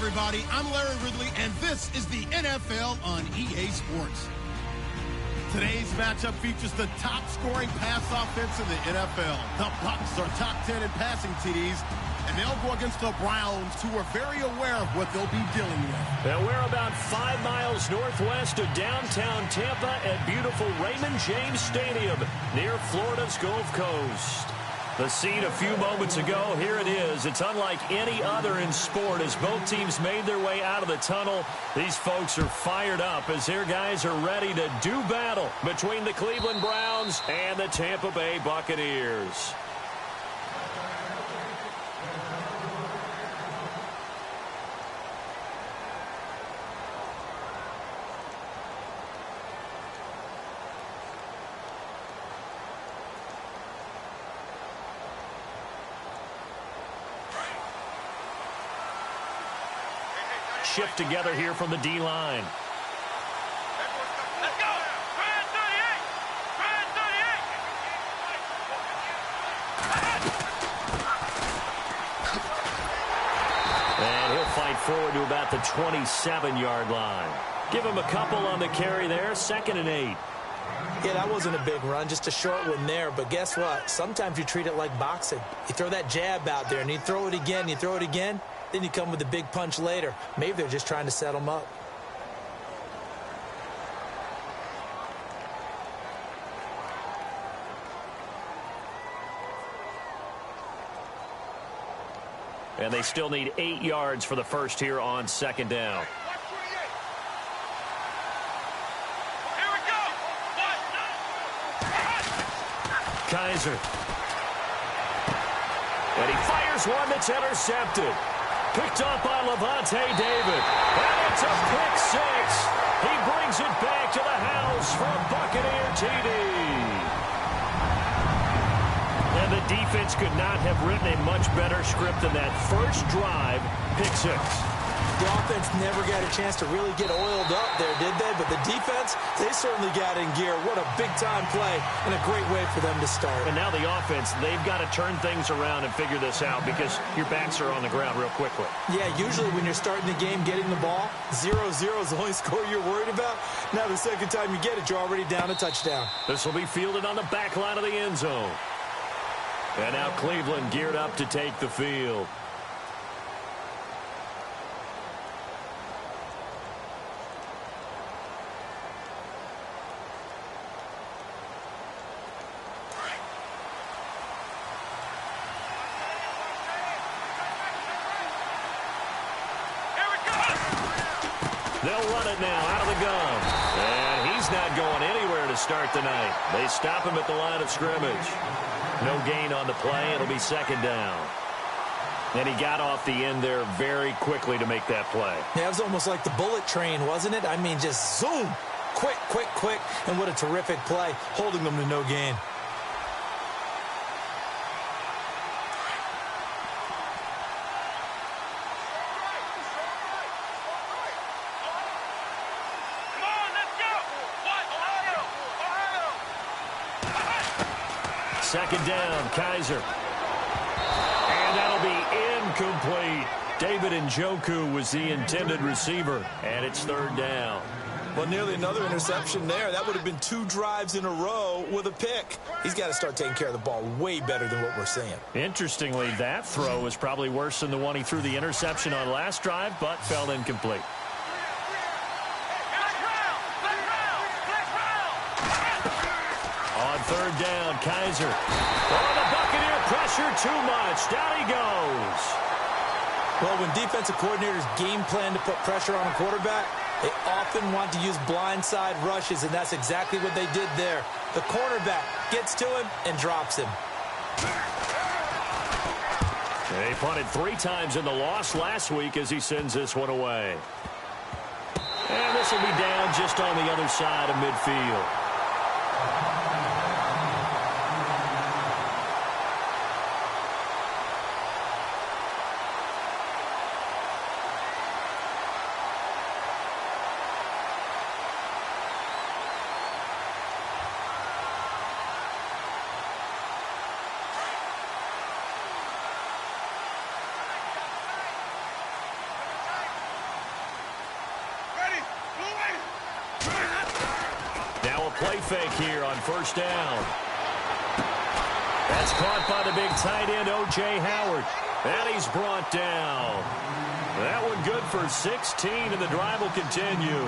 everybody. I'm Larry Ridley, and this is the NFL on EA Sports. Today's matchup features the top-scoring pass offense in the NFL. The Bucs are top 10 in passing TDs, and they'll go against the Browns, who are very aware of what they'll be dealing with. Now, we're about 5 miles northwest of downtown Tampa at beautiful Raymond James Stadium near Florida's Gulf Coast. The scene a few moments ago, here it is. It's unlike any other in sport as both teams made their way out of the tunnel. These folks are fired up as their guys are ready to do battle between the Cleveland Browns and the Tampa Bay Buccaneers. Shift together here from the D-line. Let's go! Brand 38! Brand 38! And he'll fight forward to about the 27-yard line. Give him a couple on the carry there, 2nd and 8. Yeah, that wasn't a big run, just a short one there. But guess what? Sometimes you treat it like boxing. You throw that jab out there, and you throw it again, then you come with a big punch later. Maybe they're just trying to set them up. And they still need 8 yards for the first here on 2nd down. Here we go! Kaiser. And he fires one that's intercepted. Picked up by Levante David. And it's a pick 6. He brings it back to the house for a Buccaneer TD. And the defense could not have written a much better script than that first drive, pick 6. The offense never got a chance to really get oiled up there, did they? But the defense, they certainly got in gear. What a big-time play and a great way for them to start. And now the offense, they've got to turn things around and figure this out because your backs are on the ground real quickly. Yeah, usually when you're starting the game getting the ball, 0-0 is the only score you're worried about. Now the second time you get it, you're already down a touchdown. This will be fielded on the back line of the end zone. And now Cleveland geared up to take the field. They'll run it now out of the gun. And he's not going anywhere to start the night. They stop him at the line of scrimmage. No gain on the play. It'll be 2nd down. And he got off the end there very quickly to make that play. Yeah, it was almost like the bullet train, wasn't it? I mean, just zoom. Quick, quick, quick. And what a terrific play, holding them to no gain. Second down, Kaiser. And that'll be incomplete. David Njoku was the intended receiver, and it's 3rd down. Well, nearly another interception there. That would have been 2 drives in a row with a pick. He's got to start taking care of the ball way better than what we're seeing. Interestingly, that throw was probably worse than the one he threw the interception on last drive, but fell incomplete. On 3rd down, Kaiser. Oh, the Buccaneer pressure too much. Down he goes. Well, when defensive coordinators game plan to put pressure on a quarterback, they often want to use blindside rushes, and that's exactly what they did there. The cornerback gets to him and drops him. They punted 3 times in the loss last week as he sends this one away. And this will be down just on the other side of midfield. Now a play fake here on first down. That's caught by the big tight end, O.J. Howard. And he's brought down. That one good for 16, and the drive will continue.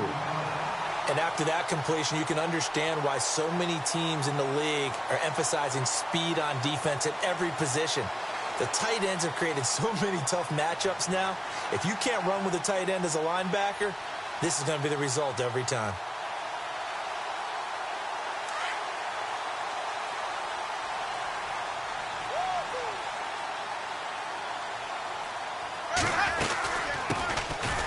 And after that completion, you can understand why so many teams in the league are emphasizing speed on defense at every position. The tight ends have created so many tough matchups now. If you can't run with a tight end as a linebacker, this is going to be the result every time.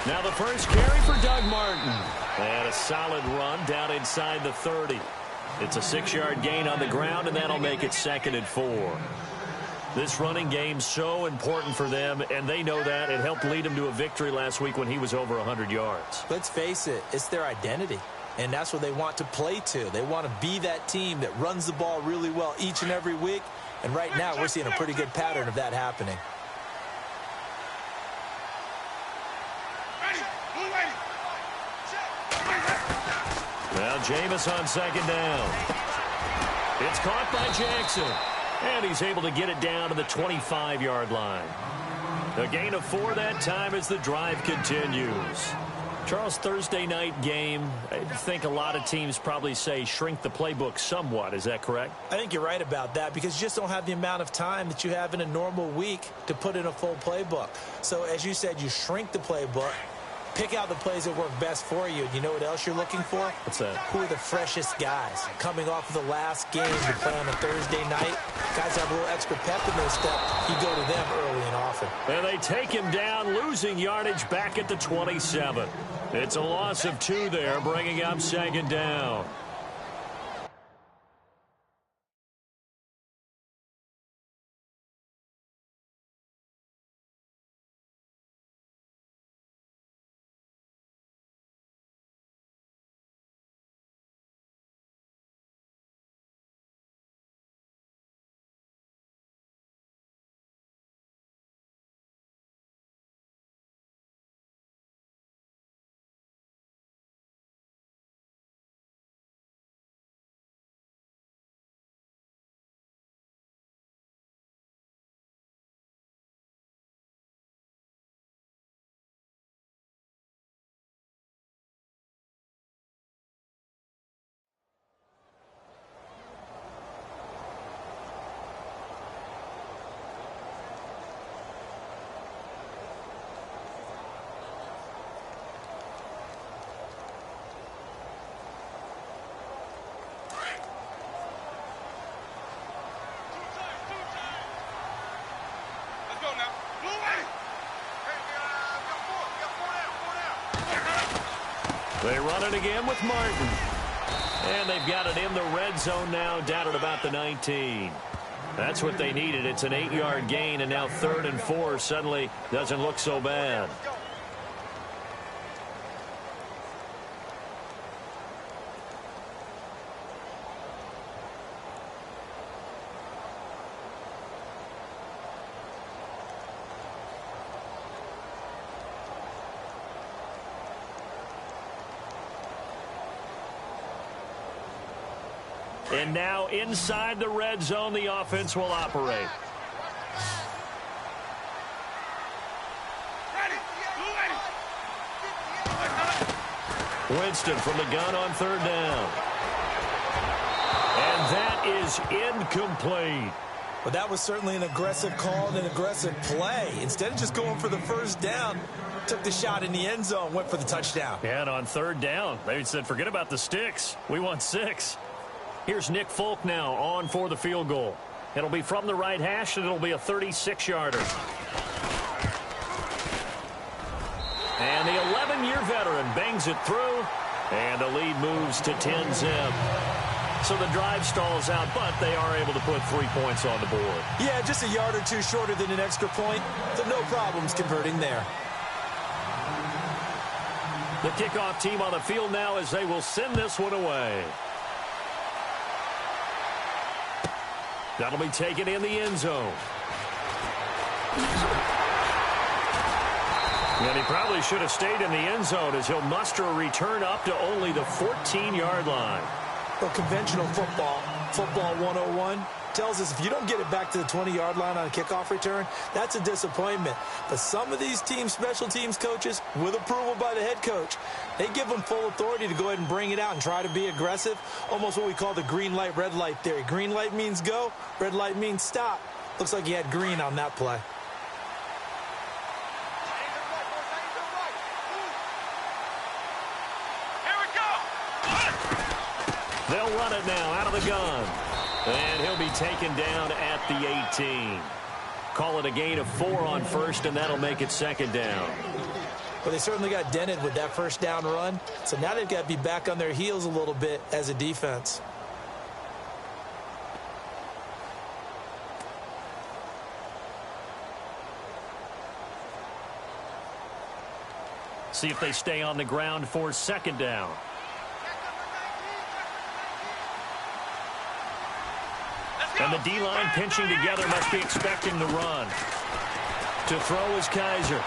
Now the first carry for Doug Martin. And a solid run down inside the 30. It's a 6-yard gain on the ground, and that'll make it 2nd and 4. This running game's so important for them, and they know that. It helped lead them to a victory last week when he was over 100 yards. Let's face it, it's their identity, and that's what they want to play to. They want to be that team that runs the ball really well each and every week, and right now we're seeing a pretty good pattern of that happening. Now Jameis on 2nd down. It's caught by Jackson. And he's able to get it down to the 25-yard line. A gain of 4 that time as the drive continues. Charles, Thursday night game, I think a lot of teams probably say shrink the playbook somewhat. Is that correct? I think you're right about that because you just don't have the amount of time that you have in a normal week to put in a full playbook. So as you said, you shrink the playbook. Pick out the plays that work best for you. You know what else you're looking for? What's that? Who are the freshest guys? Coming off of the last game to play on a Thursday night, guys have a little extra pep in their step. You go to them early and often. And they take him down, losing yardage back at the 27. It's a loss of 2 there, bringing up 2nd down. They run it again with Martin. And they've got it in the red zone now, down at about the 19. That's what they needed. It's an 8-yard gain, and now 3rd and 4 suddenly doesn't look so bad. And now inside the red zone, the offense will operate. Winston from the gun on 3rd down. And that is incomplete. Well, that was certainly an aggressive call and an aggressive play. Instead of just going for the first down, took the shot in the end zone, went for the touchdown. And on 3rd down, they said, forget about the sticks. We want 6. Here's Nick Folk now on for the field goal. It'll be from the right hash, and it'll be a 36-yarder. And the 11-year veteran bangs it through, and the lead moves to 10-zip. So the drive stalls out, but they are able to put 3 points on the board. Yeah, just a yard or two shorter than an extra point, so no problems converting there. The kickoff team on the field now as they will send this one away. That'll be taken in the end zone. And he probably should have stayed in the end zone as he'll muster a return up to only the 14-yard line. Well, conventional football 101, tells us if you don't get it back to the 20-yard line on a kickoff return, that's a disappointment. But some of these special teams coaches, with approval by the head coach, they give them full authority to go ahead and bring it out and try to be aggressive, almost what we call the green light, red light theory. Green light means go, red light means stop. Looks like he had green on that play. They'll run it now out of the gun. And he'll be taken down at the 18. Call it a gain of 4 on first, and that'll make it second down. Well, they certainly got dented with that first down run. So now they've got to be back on their heels a little bit as a defense. See if they stay on the ground for second down. And the D-line pinching together must be expecting the run. To throw is Kaiser.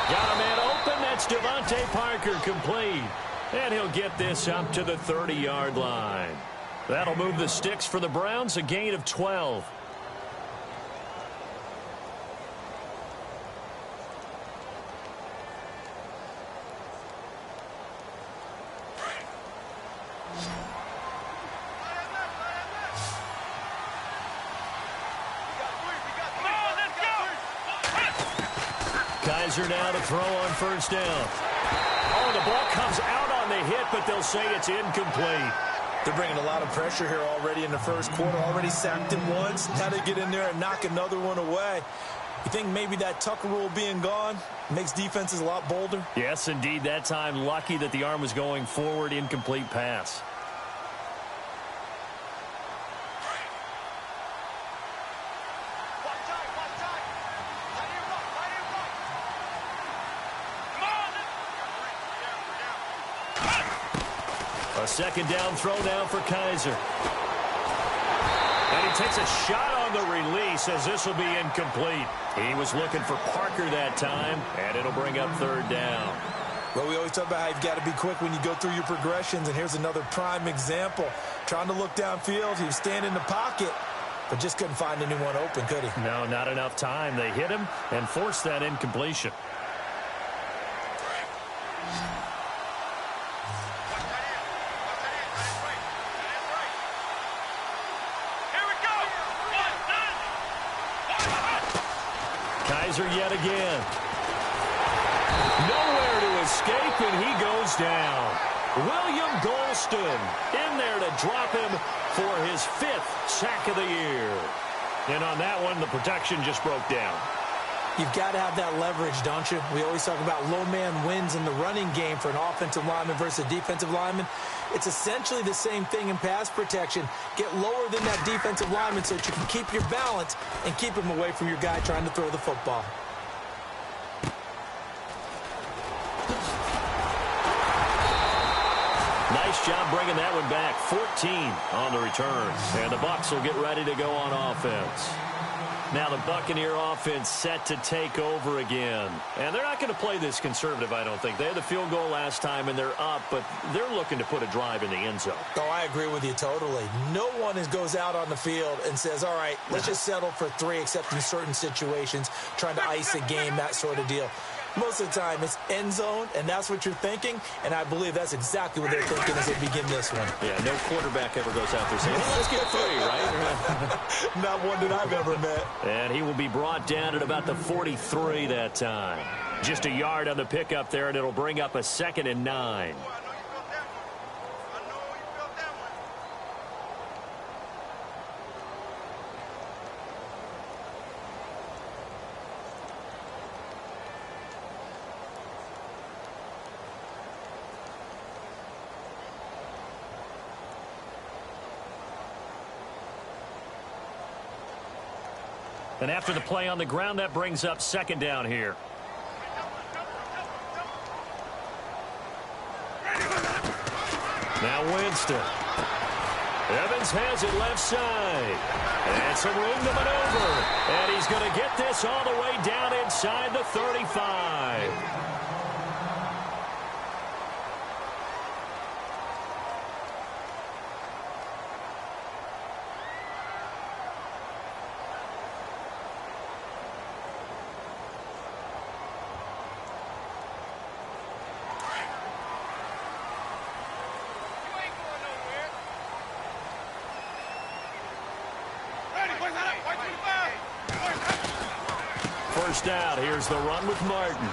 Got a man open. That's Devontae Parker complete. And he'll get this up to the 30-yard line. That'll move the sticks for the Browns, a gain of 12. Kaiser now to throw on first down. Oh, the ball comes out on the hit, but they'll say it's incomplete. They're bringing a lot of pressure here already in the first quarter. Already sacked him once. Now they get in there and knock another one away. You think maybe that Tucker rule being gone makes defenses a lot bolder? Yes, indeed. That time, lucky that the arm was going forward. Incomplete pass. A second down throw now for Kaiser. And he takes a shot on the release as this will be incomplete. He was looking for Parker that time, and it'll bring up third down. Well, we always talk about how you've got to be quick when you go through your progressions, and here's another prime example. Trying to look downfield, he was standing in the pocket, but just couldn't find anyone open, could he? No, not enough time. They hit him and forced that incompletion. Kaiser yet again. Nowhere to escape, and he goes down. William Golston in there to drop him for his 5th sack of the year. And on that one, the protection just broke down. You've got to have that leverage, don't you? We always talk about low man wins in the running game for an offensive lineman versus a defensive lineman. It's essentially the same thing in pass protection. Get lower than that defensive lineman so that you can keep your balance and keep him away from your guy trying to throw the football. Nice job bringing that one back. 14 on the return. And the Bucs will get ready to go on offense. Now the Buccaneer offense set to take over again. And they're not going to play this conservative, I don't think. They had the field goal last time, and they're up, but they're looking to put a drive in the end zone. Oh, I agree with you totally. No one goes out on the field and says, all right, let's just settle for 3, except in certain situations, trying to ice a game, that sort of deal. Most of the time, it's end zone, and that's what you're thinking, and I believe that's exactly what they're thinking as they begin this one. Yeah, no quarterback ever goes out there saying, hey, let's get 3, right? Not one that I've ever met. And he will be brought down at about the 43 that time. Just a yard on the pickup there, and it'll bring up a 2nd and 9. And after the play on the ground, that brings up 2nd down here. Now Winston. Evans has it left side. And some room to maneuver. And he's going to get this all the way down inside the 35. first out. Here's the run with Martin.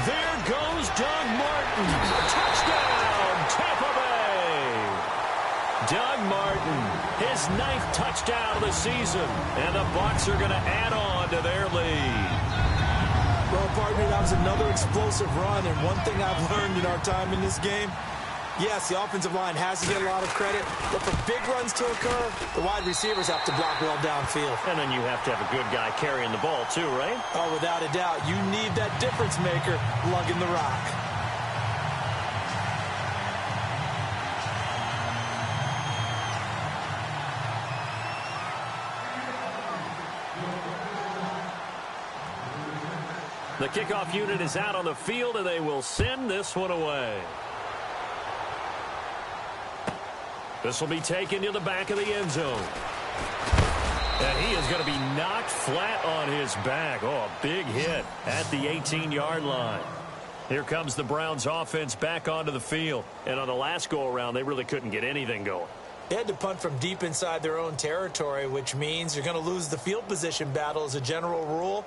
There goes Doug Martin. Touchdown, Tampa Bay. Doug Martin, his 9th touchdown of the season. And the Bucs are going to add on to their lead. Well, partner, that was another explosive run. And one thing I've learned in our time in this game, yes, the offensive line has to get a lot of credit, but for big runs to occur, the wide receivers have to block well downfield. And then you have to have a good guy carrying the ball too, right? Oh, without a doubt. You need that difference maker lugging the rock. The kickoff unit is out on the field, and they will send this one away. This will be taken to the back of the end zone. And he is going to be knocked flat on his back. Oh, a big hit at the 18-yard line. Here comes the Browns offense back onto the field. And on the last go-around, they really couldn't get anything going. They had to punt from deep inside their own territory, which means you're going to lose the field position battle as a general rule.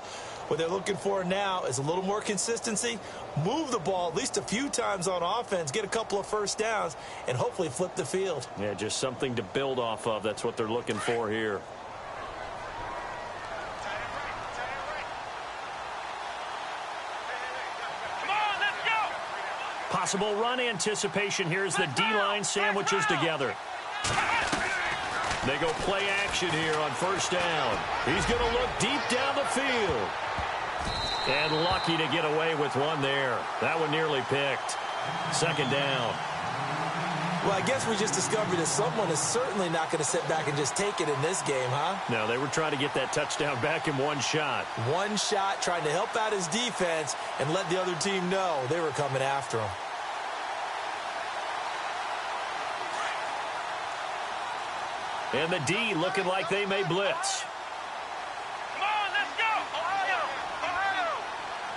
What they're looking for now is a little more consistency, move the ball at least a few times on offense, get a couple of first downs, and hopefully flip the field. Yeah, just something to build off of. That's what they're looking for here. Come on, let's go. Possible run anticipation here as the D-line sandwiches together. They go play action here on first down. He's going to look deep down the field. And lucky to get away with one there. That one nearly picked. Second down. Well, I guess we just discovered that someone is certainly not going to sit back and just take it in this game, huh? No, they were trying to get that touchdown back in one shot. One shot, trying to help out his defense and let the other team know they were coming after him. And the D looking like they may blitz. Come on, let's go. Ohio.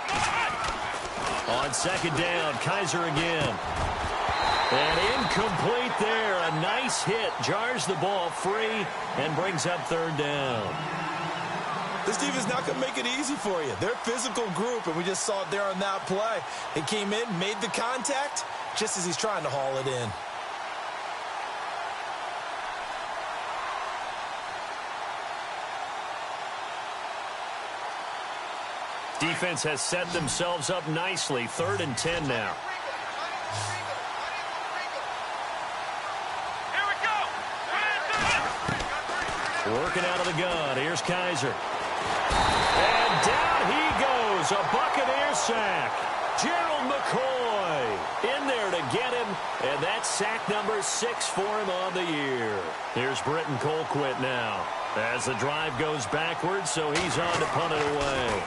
Come on. On second down, Kaiser again. And incomplete there. A nice hit. Jars the ball free and brings up third down. This defense is not going to make it easy for you. They're a physical group, and we just saw it there on that play. They came in, made the contact, just as he's trying to haul it in. Defense has set themselves up nicely. 3rd and 10 now. Here we go. Working out of the gun. Here's Kaiser. And down he goes. A Buccaneer sack. Gerald McCoy in there to get him. And that's sack number 6 for him on the year. Here's Britton Colquitt now. As the drive goes backwards, so he's on to punt it away.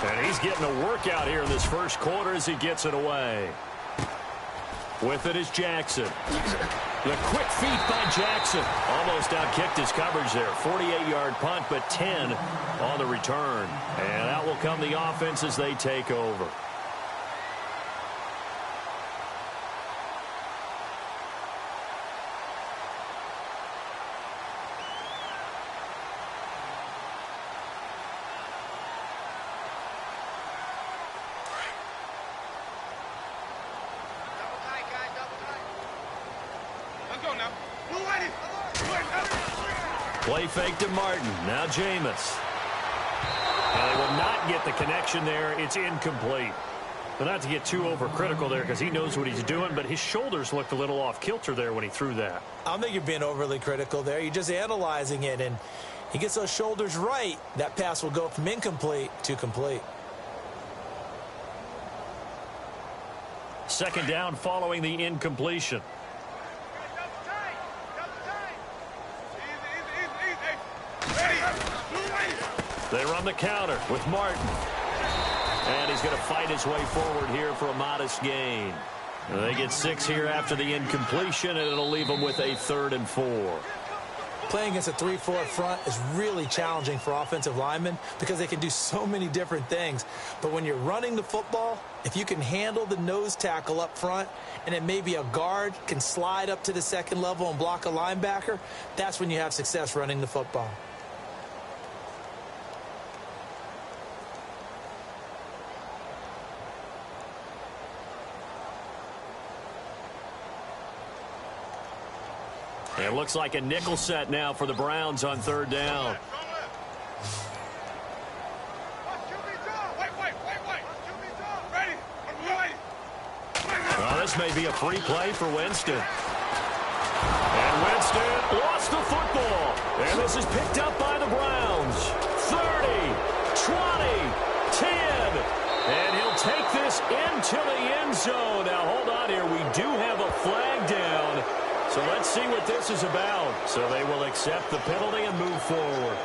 And he's getting a workout here in this first quarter as he gets it away. With it is Jackson. The quick feet by Jackson. Almost outkicked his coverage there. 48-yard punt, but 10 on the return. And out will come the offense as they take over. Play fake to Martin. Now Jameis. And they will not get the connection there. It's incomplete. But not to get too overcritical there because he knows what he's doing, but his shoulders looked a little off kilter there when he threw that. I don't think you're being overly critical there. You're just analyzing it, and he gets those shoulders right. That pass will go from incomplete to complete. Second down following the incompletion. They run the counter with Martin. And he's going to fight his way forward here for a modest gain. And they get 6 here after the incompletion, and it'll leave them with a 3rd and 4. Playing against a 3-4 front is really challenging for offensive linemen because they can do so many different things. But when you're running the football, if you can handle the nose tackle up front and then maybe a guard can slide up to the second level and block a linebacker, that's when you have success running the football. It looks like a nickel set now for the Browns on third down. Well, this may be a free play for Winston. And Winston lost the football. And this is picked up by the Browns. 30, 20, 10. And he'll take this into the end zone. Now, hold on here. We do have a flag down. So let's see what this is about. So they will accept the penalty and move forward.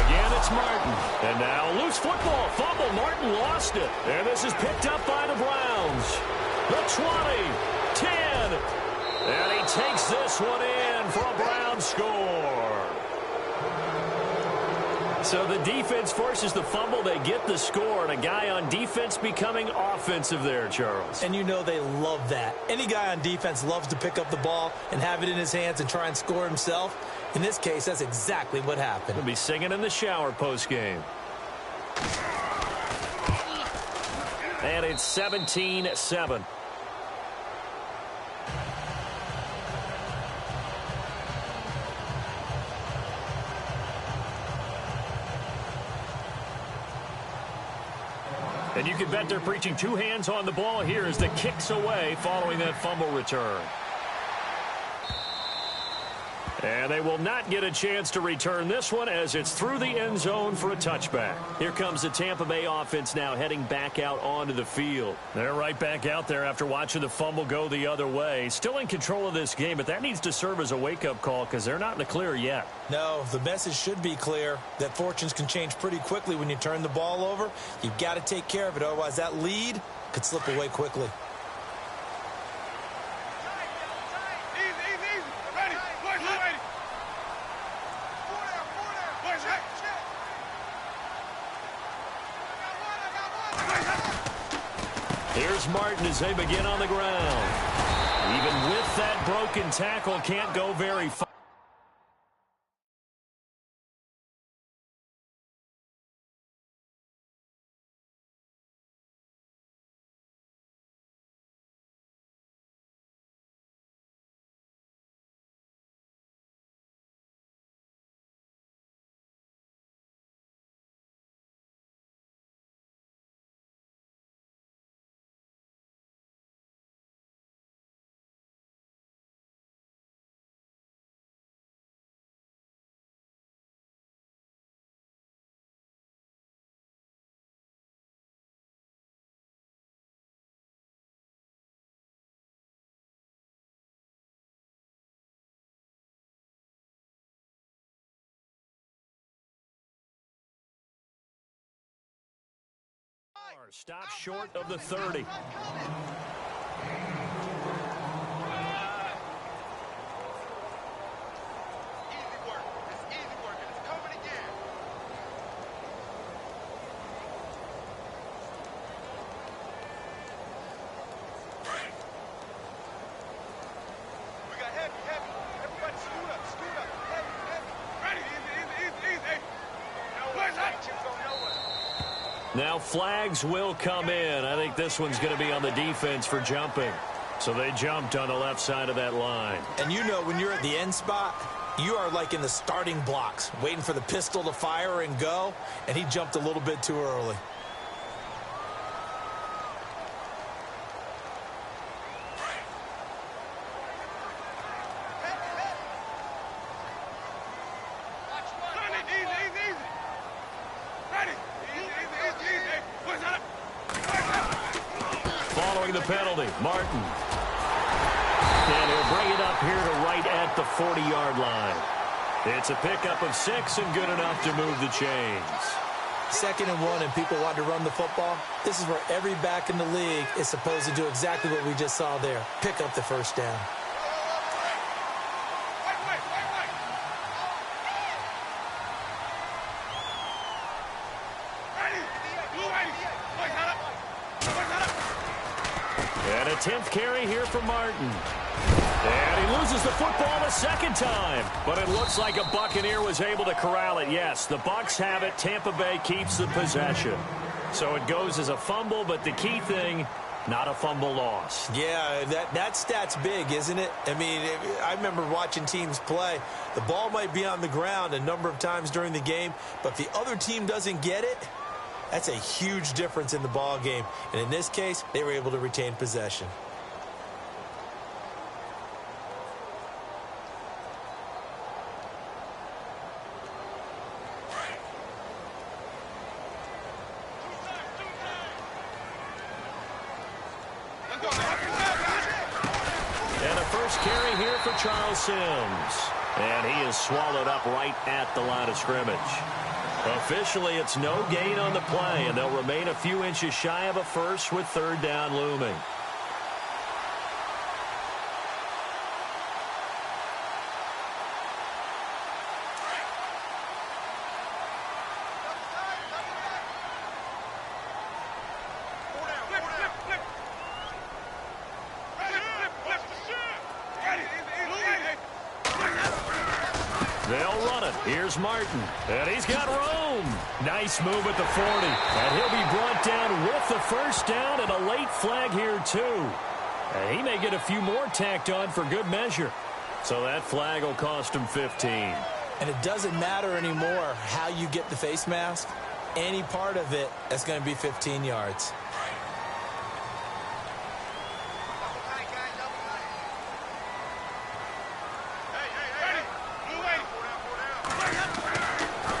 Again, it's Martin. And now loose football. Fumble. Martin lost it. And this is picked up by the Browns. The 20, 10. And he takes this one in for a Brown score. So the defense forces the fumble. They get the score. And a guy on defense becoming offensive there, Charles. And you know they love that. Any guy on defense loves to pick up the ball and have it in his hands and try and score himself. In this case, that's exactly what happened. He'll be singing in the shower postgame. And it's 17-7. And you can bet they're preaching two hands on the ball here as the kick's away following that fumble return. And they will not get a chance to return this one as it's through the end zone for a touchback. Here comes the Tampa Bay offense now heading back out onto the field. They're right back out there after watching the fumble go the other way. Still in control of this game, but that needs to serve as a wake-up call because they're not in the clear yet. No, the message should be clear that fortunes can change pretty quickly when you turn the ball over. You've got to take care of it, otherwise that lead could slip away quickly. Here's Martin as they begin on the ground. Even with that broken tackle, can't go very far. Stop short of the 30. Easy work. It's easy work, and it's coming again. We got heavy. Everybody scoot up. Heavy. Ready. Easy. Where's that? Now flags will come in. I think this one's going to be on the defense for jumping. So they jumped on the left side of that line. And you know when you're at the end spot, you are like in the starting blocks, waiting for the pistol to fire and go, and he jumped a little bit too early. The penalty, Martin. And he'll bring it up here to right at the 40-yard line. It's a pickup of 6 and good enough to move the chains. 2nd and 1 and people want to run the football. This is where every back in the league is supposed to do exactly what we just saw there. Pick up the first down. And a 10th carry here for Martin. And he loses the football a second time. But it looks like a Buccaneer was able to corral it. Yes, the Bucs have it. Tampa Bay keeps the possession. So it goes as a fumble, but the key thing, not a fumble loss. Yeah, that stat's big, isn't it? I mean, I remember watching teams play. The ball might be on the ground a number of times during the game, but if the other team doesn't get it, that's a huge difference in the ball game. And in this case, they were able to retain possession. And a first carry here for Charles Sims. And he is swallowed up right at the line of scrimmage. Officially, it's no gain on the play, and they'll remain a few inches shy of a first with third down looming. They'll run it. Here's Martin. And he's got room. Nice move at the 40. And he'll be brought down with the first down and a late flag here, too. And he may get a few more tacked on for good measure. So that flag will cost him 15. And it doesn't matter anymore how you get the face mask. Any part of it, that's going to be 15 yards.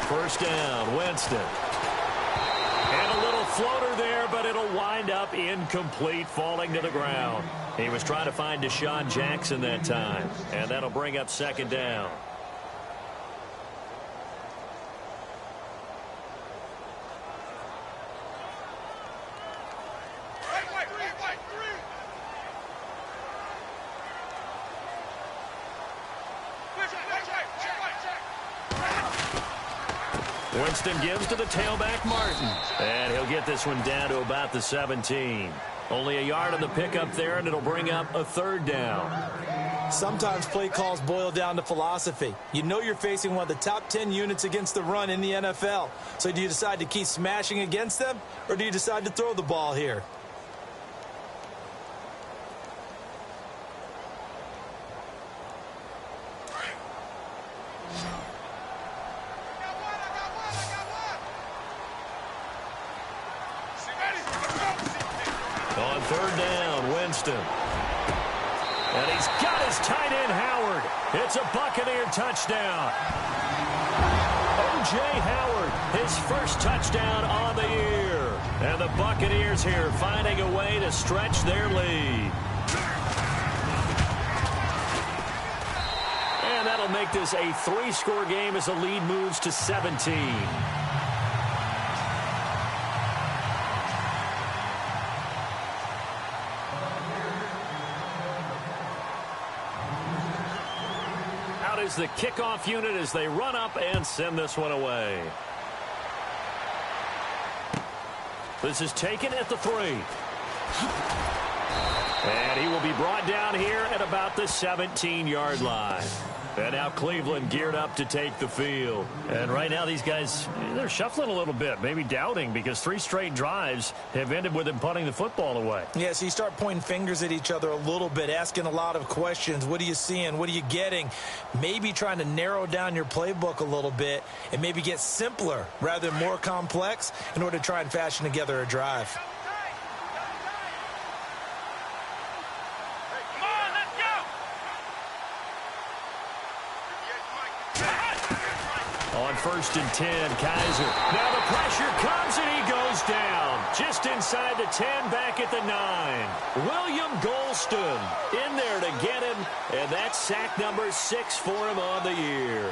First down, Winston. And a little floater there, but it'll wind up incomplete, falling to the ground. He was trying to find Deshaun Jackson that time, and that'll bring up second down. Winston gives to the tailback, Martin. And he'll get this one down to about the 17. Only a yard on the pickup there, and it'll bring up a third down. Sometimes play calls boil down to philosophy. You know you're facing one of the top 10 units against the run in the NFL. So do you decide to keep smashing against them, or do you decide to throw the ball here? On third down, Winston. And he's got his tight end, Howard. It's a Buccaneer touchdown. O.J. Howard, his first touchdown on the year. And the Buccaneers here finding a way to stretch their lead. And that'll make this a 3-score game as the lead moves to 17. Is the kickoff unit as they run up and send this one away. This is taken at the 3. And he will be brought down here at about the 17-yard line. And now Cleveland geared up to take the field. And right now these guys, they're shuffling a little bit, maybe doubting, because 3 straight drives have ended with them punting the football away. Yeah, so you start pointing fingers at each other a little bit, asking a lot of questions. What are you seeing? What are you getting? Maybe trying to narrow down your playbook a little bit and maybe get simpler rather than more complex in order to try and fashion together a drive. On first and 10, Kaiser. Now the pressure comes and he goes down. Just inside the 10, back at the 9. William Golston in there to get him. And that's sack number 6 for him on the year.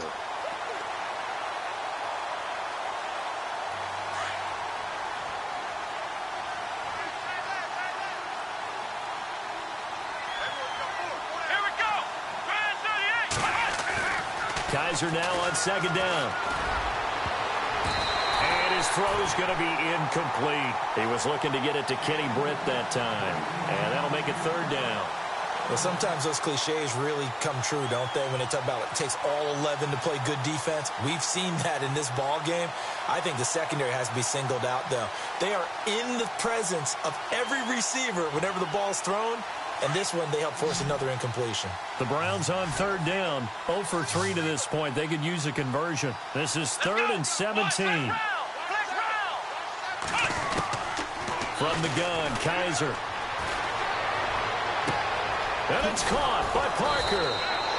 Kaiser now on second down. And his throw's going to be incomplete. He was looking to get it to Kenny Britt that time. And that'll make it third down. Well, sometimes those cliches really come true, don't they, when they talk about it takes all 11 to play good defense. We've seen that in this ball game. I think the secondary has to be singled out, though. They are in the presence of every receiver whenever the ball's thrown, and this one they help force another incompletion. The Browns on third down, 0 for 3 to this point. They could use a conversion. This is 3rd and 17. From the gun, Kaiser. And it's caught by Parker.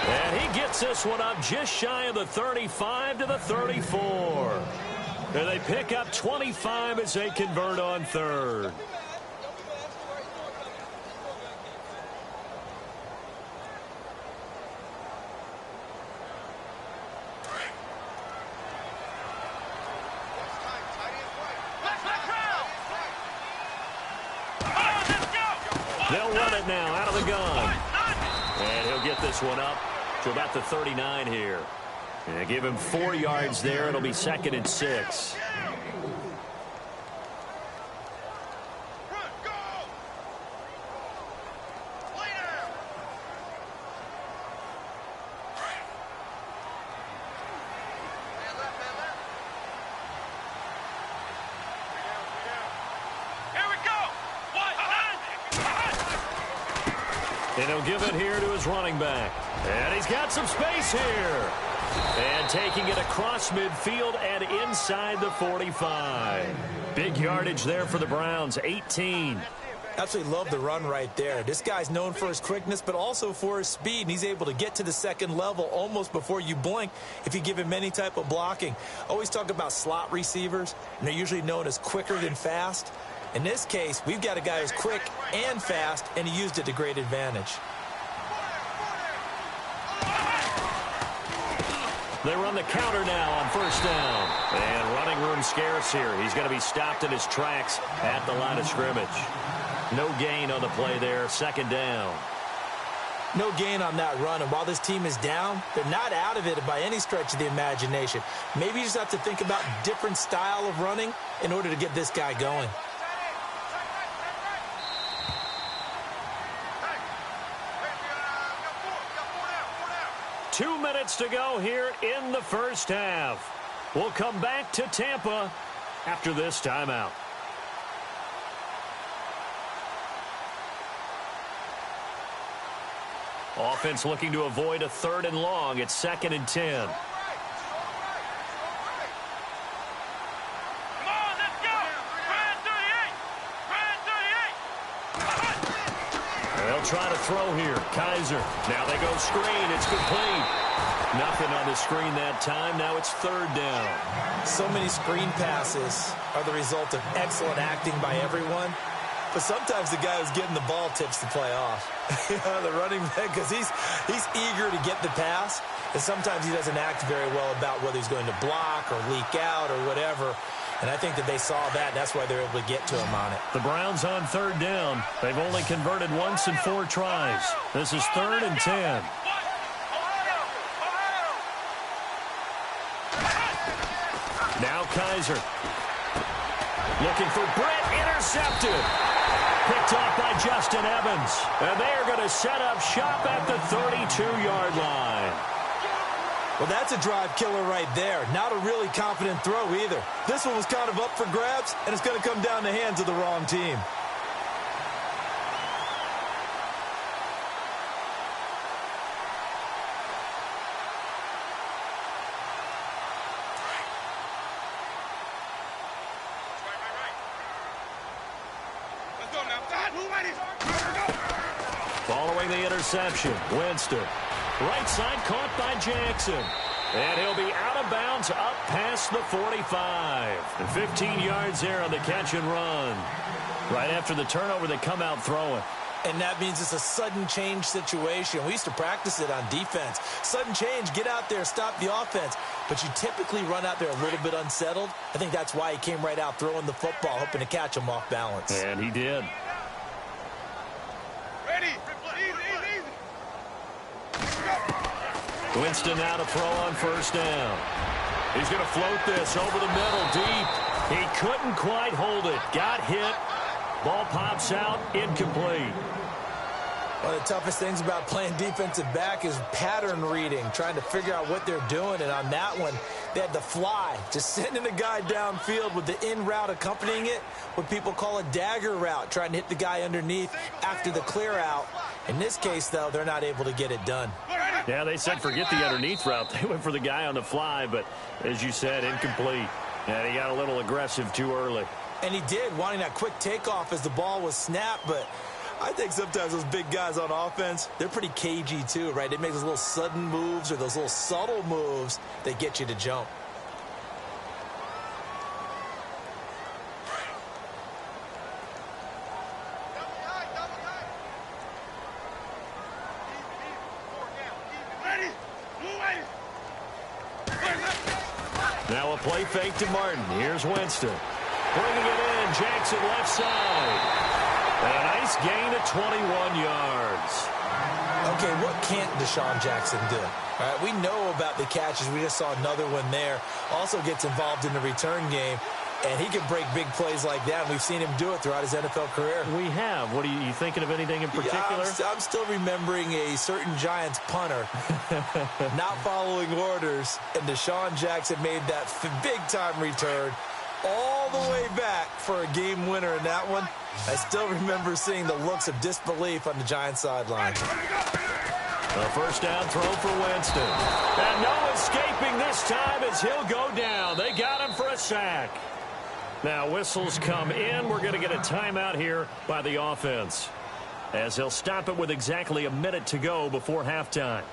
And he gets this one up just shy of the 35 to the 34. And they pick up 25 as they convert on third. They'll run it now out of the gun. And he'll get this one up to about the 39 here. And give him 4 yards there. It'll be 2nd and 6. And he'll give it here to his running back. And he's got some space here. And taking it across midfield and inside the 45. Big yardage there for the Browns, 18. Absolutely love the run right there. This guy's known for his quickness, but also for his speed. And he's able to get to the second level almost before you blink if you give him any type of blocking. Always talk about slot receivers, and they're usually known as quicker than fast. In this case, we've got a guy who's quick and fast, and he used it to great advantage. They run the counter now on first down. And running room scarce here. He's going to be stopped in his tracks at the line of scrimmage. No gain on the play there, 2nd down. No gain on that run, and while this team is down, they're not out of it by any stretch of the imagination. Maybe you just have to think about different style of running in order to get this guy going. 2 minutes to go here in the first half. We'll come back to Tampa after this timeout. Offense looking to avoid a 3rd and long. It's 2nd and 10. They'll try to throw here. Kaiser. Now they go screen. It's complete. Nothing on the screen that time. Now it's 3rd down. So many screen passes are the result of excellent acting by everyone. But sometimes the guy who's getting the ball tips the play off. The running back, because he's eager to get the pass. And sometimes he doesn't act very well about whether he's going to block or leak out or whatever. And I think that they saw that, and that's why they're able to get to him on it. The Browns on 3rd down. They've only converted once in 4 tries. This is 3rd and 10. Now Kaiser. Looking for Britt. Intercepted. Picked off by Justin Evans. And they are going to set up shop at the 32-yard line. Well, that's a drive killer right there. Not a really confident throw either. This one was kind of up for grabs, and it's going to come down the hands of the wrong team. Following the interception, Winston. Right side caught by Jackson. And he'll be out of bounds up past the 45. And 15 yards there on the catch and run. Right after the turnover, they come out throwing. And that means it's a sudden change situation. We used to practice it on defense. Sudden change, get out there, stop the offense. But you typically run out there a little bit unsettled. I think that's why he came right out throwing the football, hoping to catch him off balance. And he did. Winston now to throw on first down. He's going to float this over the middle deep. He couldn't quite hold it. Got hit. Ball pops out. Incomplete. One of the toughest things about playing defensive back is pattern reading, trying to figure out what they're doing. And on that one, they had to fly, just sending a guy downfield with the in route accompanying it, what people call a dagger route, trying to hit the guy underneath after the clear out. In this case, though, they're not able to get it done. Yeah, they said forget the underneath route. They went for the guy on the fly, but as you said, incomplete. And he got a little aggressive too early. And he did, wanting that quick takeoff as the ball was snapped, but I think sometimes those big guys on offense, they're pretty cagey too, right? They make those little sudden moves or those little subtle moves that get you to jump. Now a play fake to Martin. Here's Winston. Bringing it in, Jackson left side. And a nice gain of 21 yards. Okay, what can't Deshaun Jackson do? All right, we know about the catches. We just saw another one there. Also gets involved in the return game, and he can break big plays like that. And we've seen him do it throughout his NFL career. We have. What are you thinking of anything in particular? Yeah, I'm still remembering a certain Giants punter not following orders, and Deshaun Jackson made that big-time return all the way back for a game winner in that one. I still remember seeing the looks of disbelief on the Giants sideline. A first down throw for Winston. And no escaping this time as he'll go down. They got him for a sack. Now whistles come in. We're going to get a timeout here by the offense, as he'll stop it with exactly a minute to go before halftime.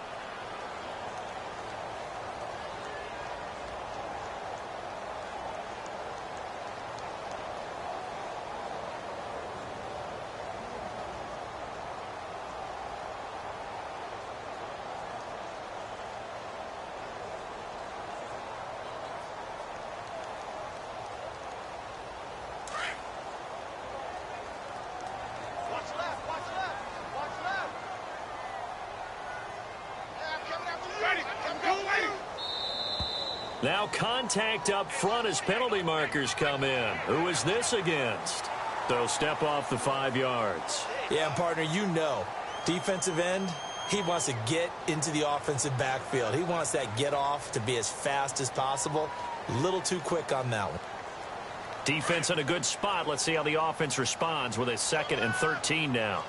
Now contact up front as penalty markers come in. Who is this against? They'll step off the 5 yards. Yeah, partner, you know, defensive end, he wants to get into the offensive backfield. He wants that get off to be as fast as possible. A little too quick on that one. Defense in a good spot. Let's see how the offense responds with a 2nd and 13 now.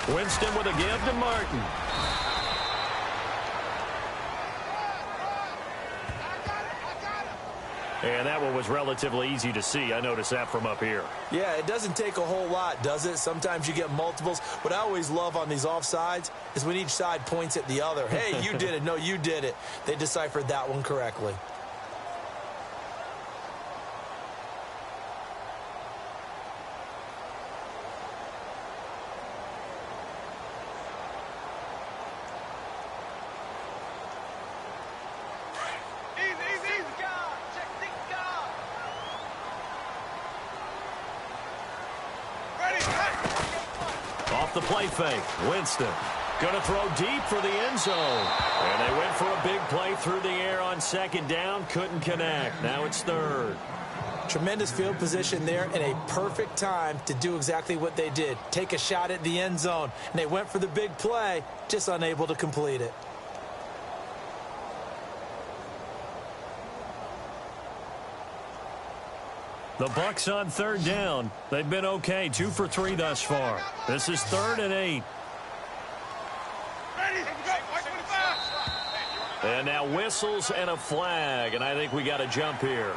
Winston with a give to Martin. And that one was relatively easy to see. I noticed that from up here. Yeah, it doesn't take a whole lot, does it? Sometimes you get multiples. What I always love on these offsides is when each side points at the other. Hey, you did it. No, you did it. They deciphered that one correctly. The play fake. Winston going to throw deep for the end zone. And they went for a big play through the air on 2nd down. Couldn't connect. Now it's 3rd. Tremendous field position there and a perfect time to do exactly what they did. Take a shot at the end zone. And they went for the big play, just unable to complete it. The Bucs on 3rd down. They've been okay. 2 for 3 thus far. This is 3rd and 8. And now whistles and a flag. And I think we got a jump here.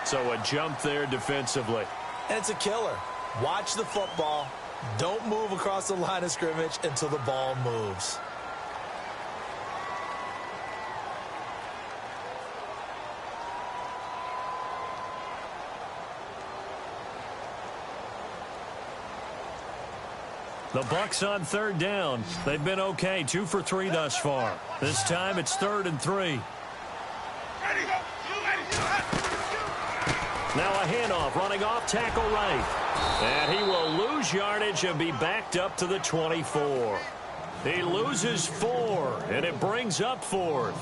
So a jump there defensively. And it's a killer. Watch the football. Don't move across the line of scrimmage until the ball moves. The Bucs on 3rd down. They've been okay. 2 for 3 thus far. This time it's 3rd and 3. Now a handoff running off tackle right. And he will lose yardage and be backed up to the 24. He loses 4, and it brings up 4th.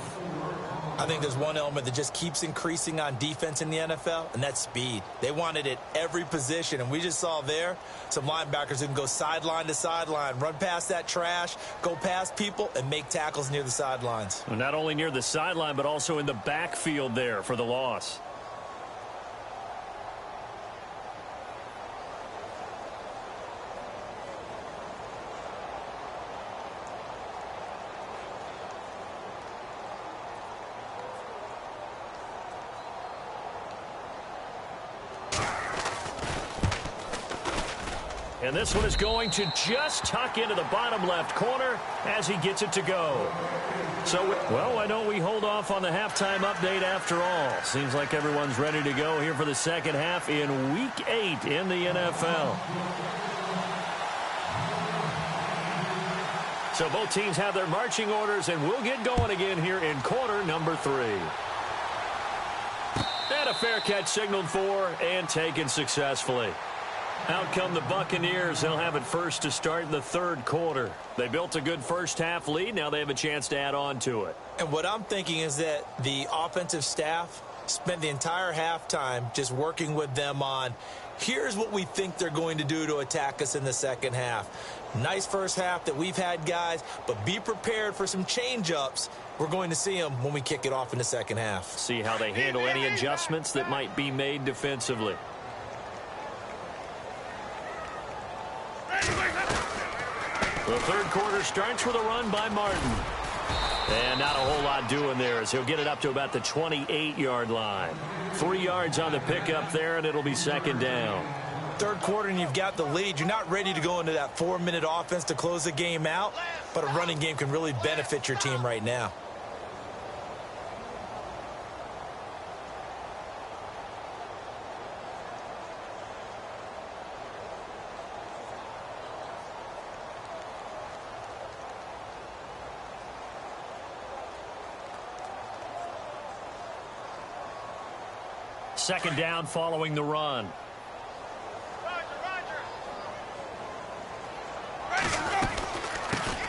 I think there's one element that just keeps increasing on defense in the NFL, and that's speed. They want it at every position, and we just saw there some linebackers who can go sideline to sideline, run past that trash, go past people, and make tackles near the sidelines. Well, not only near the sideline, but also in the backfield there for the loss. And this one is going to just tuck into the bottom left corner as he gets it to go. So, well, why don't we hold off on the halftime update after all? Seems like everyone's ready to go here for the second half in Week 8 in the NFL. So both teams have their marching orders, and we'll get going again here in quarter number 3. And a fair catch signaled for and taken successfully. Out come the Buccaneers. They'll have it first to start in the third quarter. They built a good first half lead. Now they have a chance to add on to it. And what I'm thinking is that the offensive staff spent the entire halftime just working with them on, here's what we think they're going to do to attack us in the second half. Nice first half that we've had, guys, but be prepared for some change-ups. We're going to see them when we kick it off in the second half. See how they handle any adjustments that might be made defensively. The third quarter starts with a run by Martin. And not a whole lot doing there as he'll get it up to about the 28-yard line. 3 yards on the pickup there, and it'll be second down. Third quarter, and you've got the lead. You're not ready to go into that 4-minute offense to close the game out, but a running game can really benefit your team right now. Second down following the run.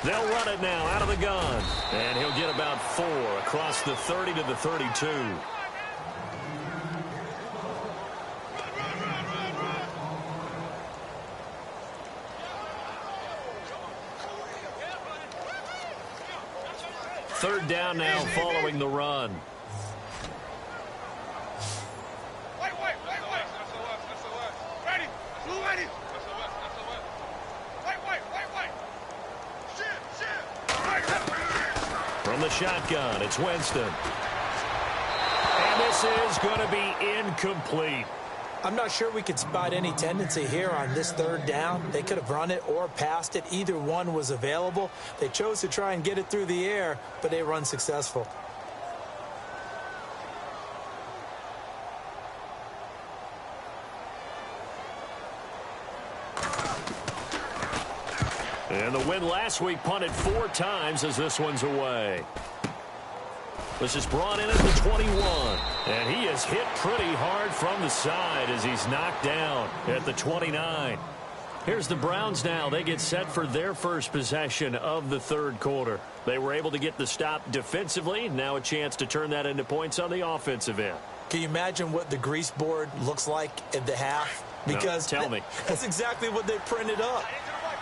They'll run it now out of the gun. And he'll get about 4 across the 30 to the 32. Third down now following the run. From the shotgun, it's Winston. And this is going to be incomplete. I'm not sure we could spot any tendency here on this third down. They could have run it or passed it. Either one was available. They chose to try and get it through the air, but they run successful. And the win last week punted 4 times as this one's away. This is brought in at the 21. And he is hit pretty hard from the side as he's knocked down at the 29. Here's the Browns now. They get set for their first possession of the third quarter. They were able to get the stop defensively. Now a chance to turn that into points on the offensive end. Can you imagine what the grease board looks like at the half? Because no, tell me. That's exactly what they printed up.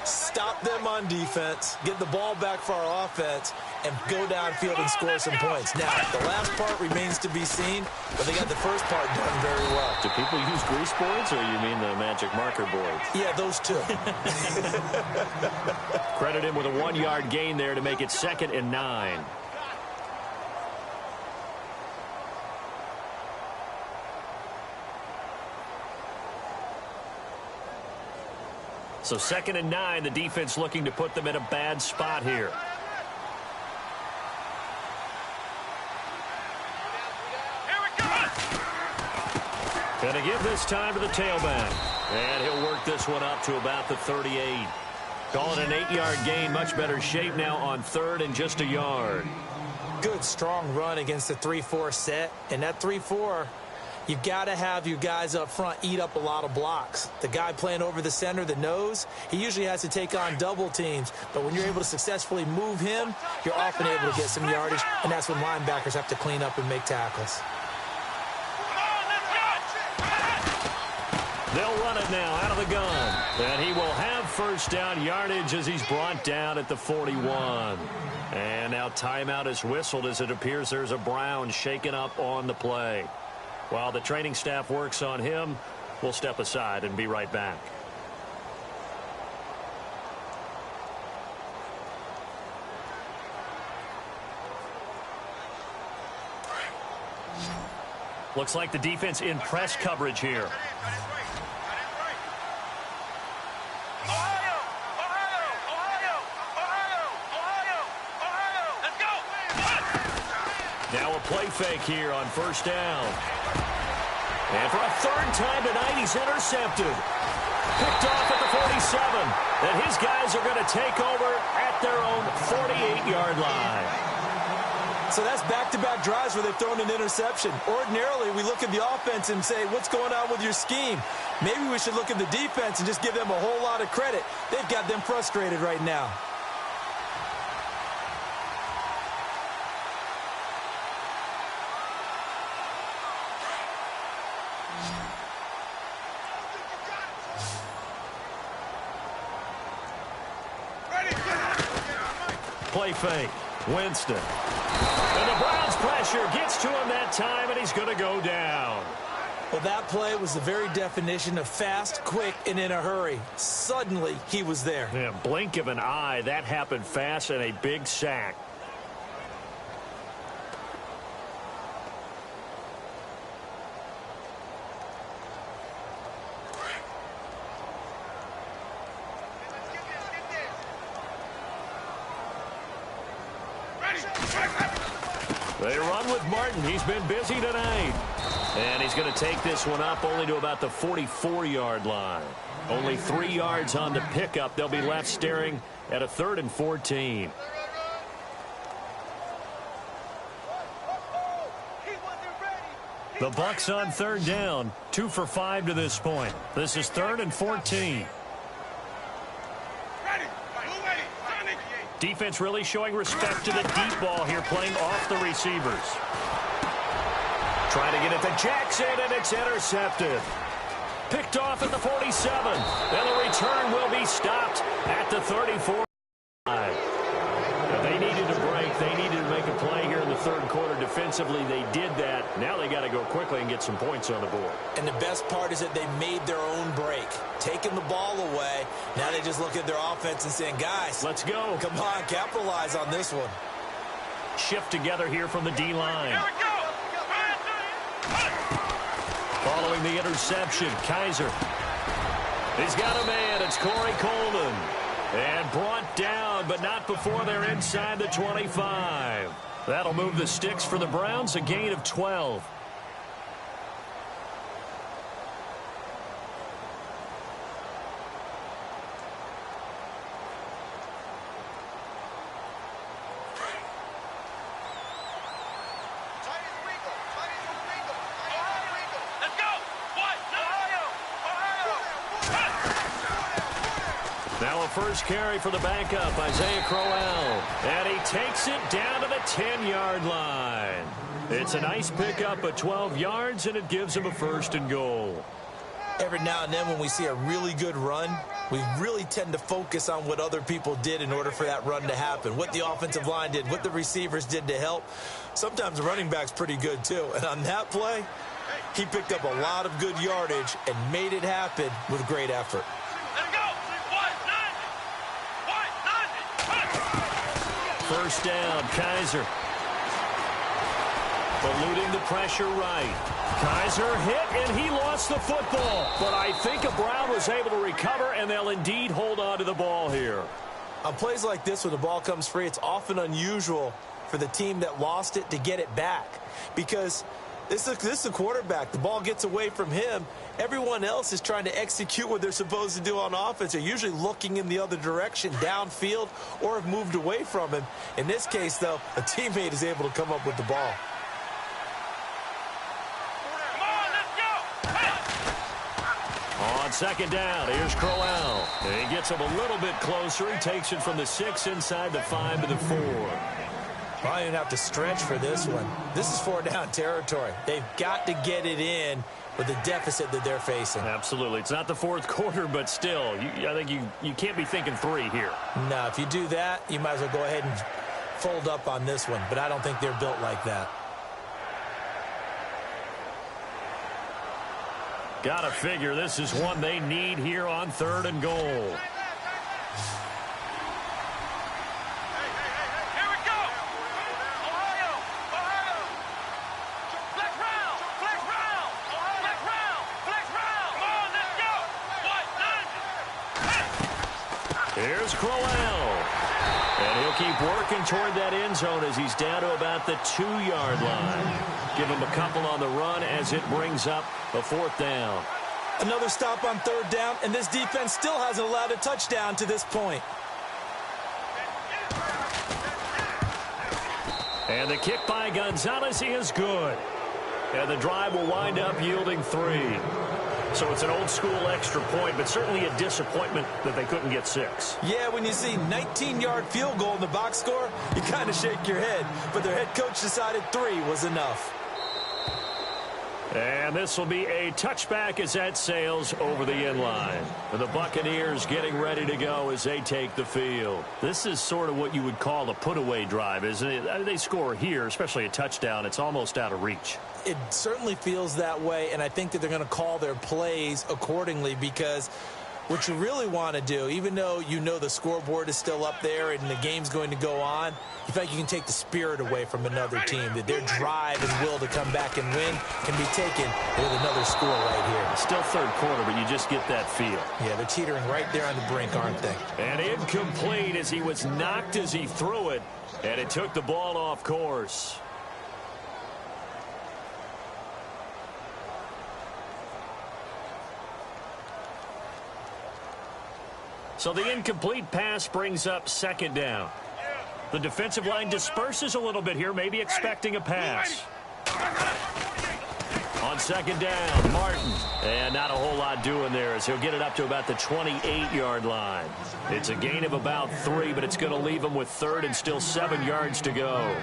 Stop them on defense, get the ball back for our offense, and go downfield and score some points. Now, the last part remains to be seen, but they got the first part done very well. Do people use grease boards, or you mean the magic marker boards? Yeah, those two. Credit him with a 1-yard gain there to make it 2nd and 9. So 2nd and 9, the defense looking to put them in a bad spot here. Going to give this time to the tailback. And he'll work this one up to about the 38. Call it an 8-yard gain. Much better shape now on 3rd and just a yard. Good, strong run against the 3-4 set. And that 3-4, You got to have your guys up front eat up a lot of blocks. The guy playing over the center, the nose, he usually has to take on double teams. But when you're able to successfully move him, you're often able to get some yardage, and that's when linebackers have to clean up and make tackles. They'll run it now out of the gun. And he will have first down yardage as he's brought down at the 41. And now timeout is whistled as it appears there's a Brown shaken up on the play. While the training staff works on him, we'll step aside and be right back. Looks like the defense in press coverage here. Now a play fake here on first down. And for a third time tonight, he's intercepted. Picked off at the 47. And his guys are going to take over at their own 48-yard line. So that's back-to-back drives where they've thrown an interception. Ordinarily, we look at the offense and say, what's going on with your scheme? Maybe we should look at the defense and just give them a whole lot of credit. They've got them frustrated right now. Play fake. Winston. And the Browns pressure gets to him that time, and he's going to go down. Well, that play was the very definition of fast, quick, and in a hurry. Suddenly, he was there. Yeah, blink of an eye. That happened fast and a big sack. They run with Martin. He's been busy tonight. And he's going to take this one up only to about the 44-yard line. Only 3 yards on the pickup. They'll be left staring at a 3rd and 14. The Bucs on 3rd down. 2 for 5 to this point. This is 3rd and 14. Defense really showing respect to the deep ball here, playing off the receivers. Trying to get it to Jackson, and it's intercepted. Picked off at the 47. And the return will be stopped at the 34. They needed to break. They needed to make a play here in the 3rd quarter. Defensively, they did that. Now they got to go quickly and get some points on the board. And the best part is that they made their own break. Taking the ball away. Now they just look at their offense and saying, guys, let's go. Come on, capitalize on this one. Shift together here from the D-line. Following the interception, Kaiser. He's got a man. It's Corey Coleman. And brought down, but not before they're inside the 25. That'll move the sticks for the Browns, a gain of 12. Now a first carry for the backup, Isaiah Crowell. And he takes it down to the 10-yard line. It's a nice pickup of 12 yards, and it gives him a 1st and goal. Every now and then when we see a really good run, we really tend to focus on what other people did in order for that run to happen. What the offensive line did, what the receivers did to help. Sometimes the running back's pretty good too. And on that play, he picked up a lot of good yardage and made it happen with great effort. First down, Kaiser. Eluding the pressure right. Kaiser hit, and he lost the football. But I think Brown was able to recover, and they'll indeed hold on to the ball here. On plays like this, when the ball comes free, it's often unusual for the team that lost it to get it back. Because this is the quarterback. The ball gets away from him. Everyone else is trying to execute what they're supposed to do on offense. They're usually looking in the other direction, downfield, or have moved away from him. In this case, though, a teammate is able to come up with the ball. Come on, On second down, here's Crowell. And he gets him a little bit closer. He takes it from the 6 inside the 5 to the 4. Probably going to have to stretch for this one. This is 4-down territory. They've got to get it in with the deficit that they're facing. Absolutely. It's not the fourth quarter, but still, I think you can't be thinking 3 here. No, if you do that, you might as well go ahead and fold up on this one, but I don't think they're built like that. Gotta figure this is one they need here on 3rd and goal. Here we go. Ohio. Flex round. Come on, let's go. Here's Crowell. And he'll keep working toward that end zone as he's down to about the 2-yard line. Give him a couple on the run as it brings up a 4th down. Another stop on 3rd down, and this defense still hasn't allowed a touchdown to this point. And the kick by Gonzalez is good. And the drive will wind up yielding 3. So it's an old-school extra point, but certainly a disappointment that they couldn't get 6. Yeah, when you see 19-yard field goal in the box score, you kind of shake your head. But their head coach decided 3 was enough. And this will be a touchback as that sails over the end line. And the Buccaneers getting ready to go as they take the field. This is sort of what you would call a put-away drive, isn't it? I mean, they score here, especially a touchdown. It's almost out of reach. It certainly feels that way, and I think that they're going to call their plays accordingly, because what you really want to do, even though you know the scoreboard is still up there and the game's going to go on, you feel like you can take the spirit away from another team, that their drive and will to come back and win can be taken with another score right here. Still 3rd quarter, but you just get that feel. Yeah, they're teetering right there on the brink, aren't they? And incomplete as he was knocked as he threw it, and it took the ball off course. So the incomplete pass brings up 2nd down. The defensive line disperses a little bit here, maybe expecting a pass. On 2nd down, Martin. And not a whole lot doing there as he'll get it up to about the 28-yard line. It's a gain of about 3, but it's going to leave him with 3rd and still 7 yards to go.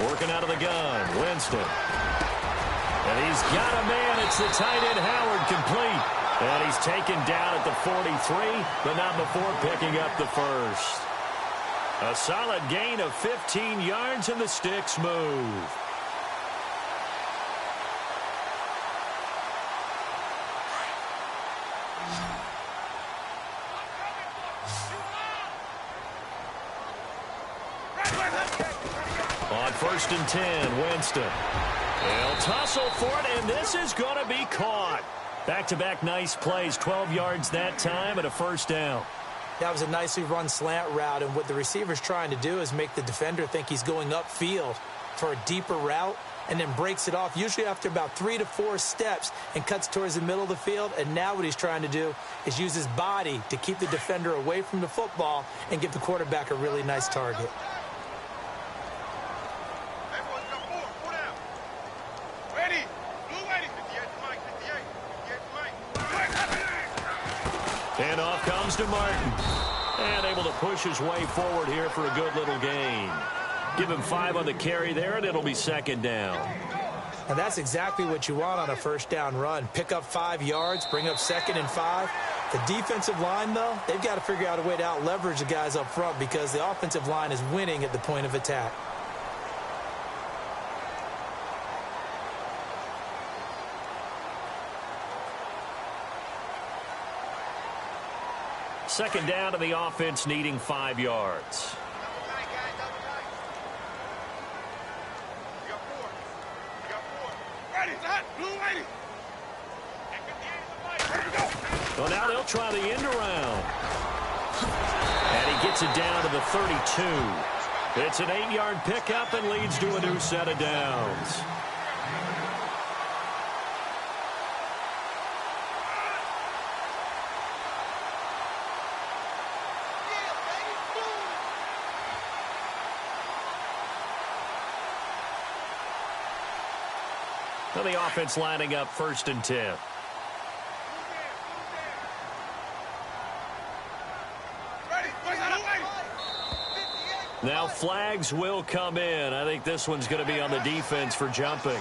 Working out of the gun, Winston. And he's got a man. It's the tight end, Howard, complete. And he's taken down at the 43, but not before picking up the 1st. A solid gain of 15 yards, and the sticks move. On 1st and 10, Winston. They'll tussle for it, and this is going to be caught. Back-to-back nice plays, 12 yards that time, and a 1st down. That was a nicely run slant route, and what the receiver's trying to do is make the defender think he's going upfield for a deeper route, and then breaks it off, usually after about 3 to 4 steps, and cuts towards the middle of the field. And now what he's trying to do is use his body to keep the defender away from the football and give the quarterback a really nice target. And off comes to Martin. And able to push his way forward here for a good little gain. Give him 5 on the carry there, and it'll be 2nd down. And that's exactly what you want on a 1st down run. Pick up 5 yards, bring up 2nd and 5. The defensive line, though, they've got to figure out a way to out-leverage the guys up front, because the offensive line is winning at the point of attack. Second down, and the offense needing 5 yards. Well, now they'll try the end around. And he gets it down to the 32. It's an 8-yard pickup and leads to a new set of downs. Well, the offense lining up 1st and 10. Now flags will come in. I think this one's going to be on the defense for jumping.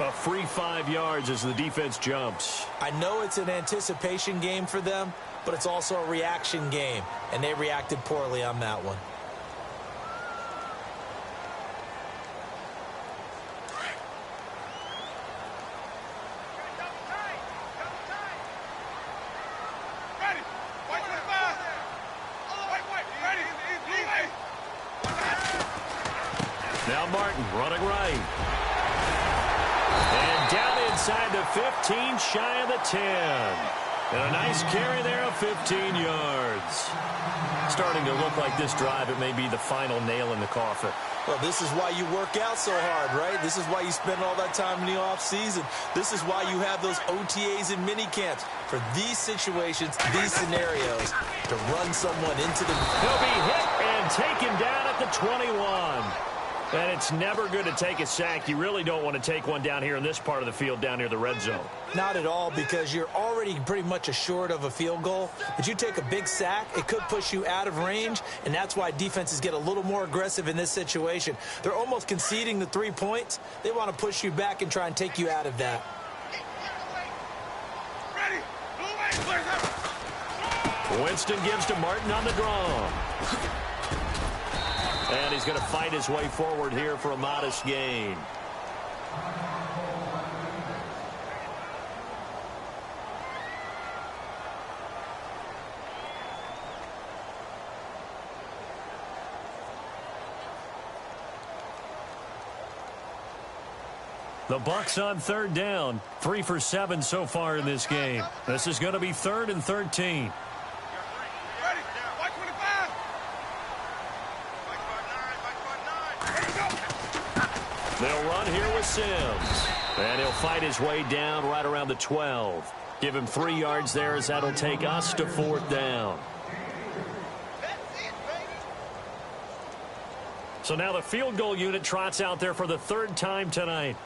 A free 5 yards as the defense jumps. I know it's an anticipation game for them, but it's also a reaction game, and they reacted poorly on that one. Now Martin running right. And down inside the 15, shy of the 10. And a nice carry there of 15 yards. Starting to look like this drive, it may be the final nail in the coffin. Well, this is why you work out so hard, right? This is why you spend all that time in the offseason. This is why you have those OTAs and mini camps. For these situations, these scenarios, to run someone into the... He'll be hit and taken down at the 21. And it's never good to take a sack. You really don't want to take one down here in this part of the field, down near the red zone. Not at all, because you're already pretty much assured of a field goal. But you take a big sack, it could push you out of range, and that's why defenses get a little more aggressive in this situation. They're almost conceding the 3 points. They want to push you back and try and take you out of that. Winston gives to Martin on the draw. And he's going to fight his way forward here for a modest gain. The Bucs on 3rd down. 3 for 7 so far in this game. This is going to be 3rd and 13. They'll run here with Sims. And he'll fight his way down right around the 12. Give him 3 yards there as that'll take us to 4th down. So now the field goal unit trots out there for the 3rd time tonight.